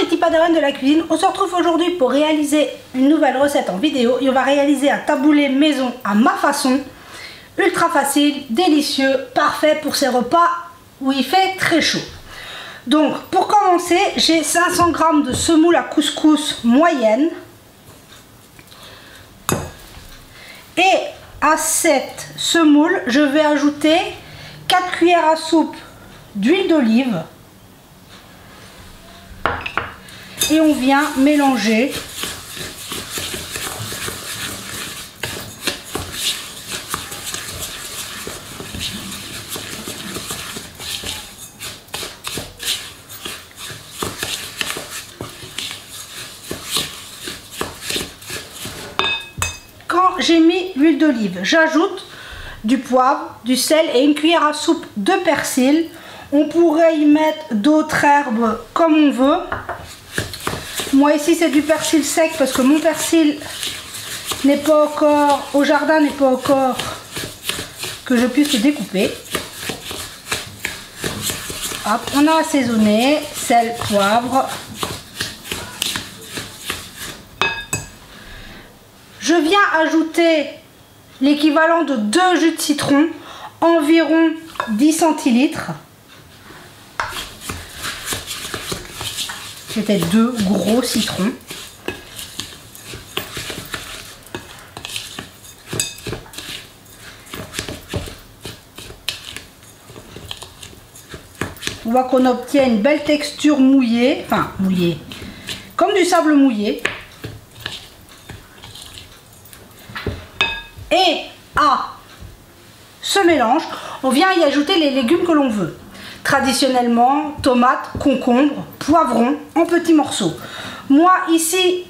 petits padawan de la cuisine, on se retrouve aujourd'hui pour réaliser une nouvelle recette en vidéo et on va réaliser un taboulé maison à ma façon, ultra facile, délicieux, parfait pour ces repas où il fait très chaud. Donc pour commencer, j'ai 500 g de semoule à couscous moyenne et à cette semoule, je vais ajouter 4 cuillères à soupe d'huile d'olive. Et on vient mélanger quand j'ai mis l'huile d'olive, j'ajoute du poivre, du sel et une cuillère à soupe de persil. On pourrait y mettre d'autres herbes comme on veut. Moi ici c'est du persil sec parce que mon persil n'est pas encore au jardin, n'est pas encore que je puisse le découper. Hop, on a assaisonné, sel, poivre. Je viens ajouter l'équivalent de 2 jus de citron, environ 10 centilitres. C'était 2 gros citrons. On voit qu'on obtient une belle texture mouillée, enfin mouillée, comme du sable mouillé. Et à ce mélange, on vient y ajouter les légumes que l'on veut. Traditionnellement, tomates, concombres, poivrons en petits morceaux. Moi ici,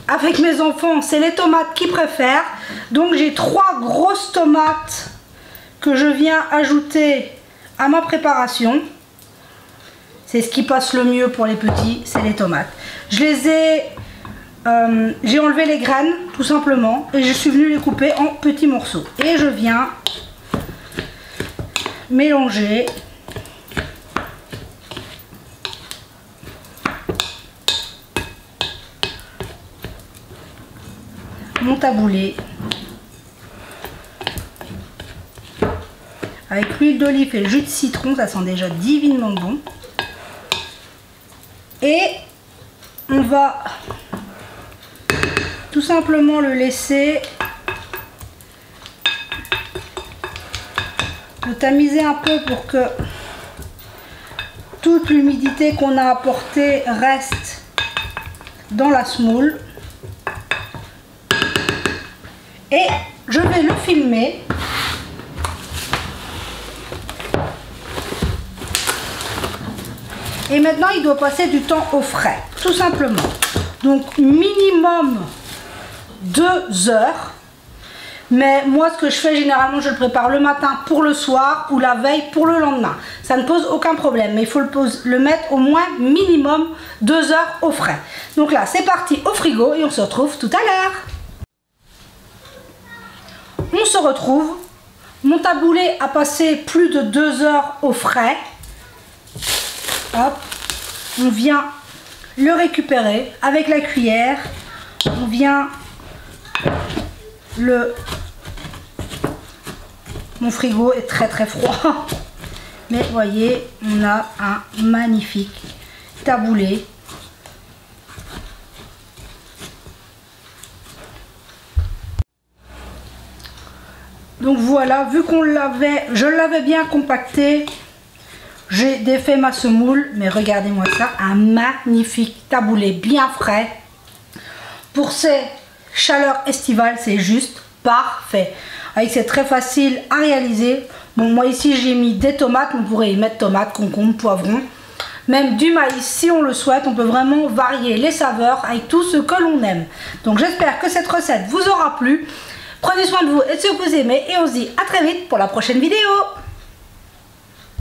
avec mes enfants, c'est les tomates qu'ils préfèrent. Donc j'ai 3 grosses tomates que je viens ajouter à ma préparation. C'est ce qui passe le mieux pour les petits, c'est les tomates. J'ai enlevé les graines tout simplement et je suis venue les couper en petits morceaux. Et je viens mélanger mon taboulé avec l'huile d'olive et le jus de citron, ça sent déjà divinement bon. Et on va tout simplement le laisser le tamiser un peu pour que toute l'humidité qu'on a apportée reste dans la semoule. Et je vais le filmer. Et maintenant, il doit passer du temps au frais, tout simplement. Donc, minimum 2 heures. Mais moi, ce que je fais généralement, je le prépare le matin pour le soir ou la veille pour le lendemain. Ça ne pose aucun problème, mais il faut le mettre au moins minimum 2 heures au frais. Donc là, c'est parti au frigo et on se retrouve tout à l'heure. On se retrouve. Mon taboulé a passé plus de 2 heures au frais. Hop, on vient le récupérer avec la cuillère. On vient Mon frigo est très très froid. Mais voyez, on a un magnifique taboulé. Donc voilà, vu qu'on je l'avais bien compacté, j'ai défait ma semoule, mais regardez-moi ça, un magnifique taboulé bien frais. Pour ces chaleurs estivales, c'est juste parfait. C'est très facile à réaliser. Bon, moi ici j'ai mis des tomates, on pourrait y mettre tomates, concombres, poivrons, même du maïs si on le souhaite. On peut vraiment varier les saveurs avec tout ce que l'on aime. Donc j'espère que cette recette vous aura plu. Prenez soin de vous et de ceux que vous aimez et on se dit à très vite pour la prochaine vidéo.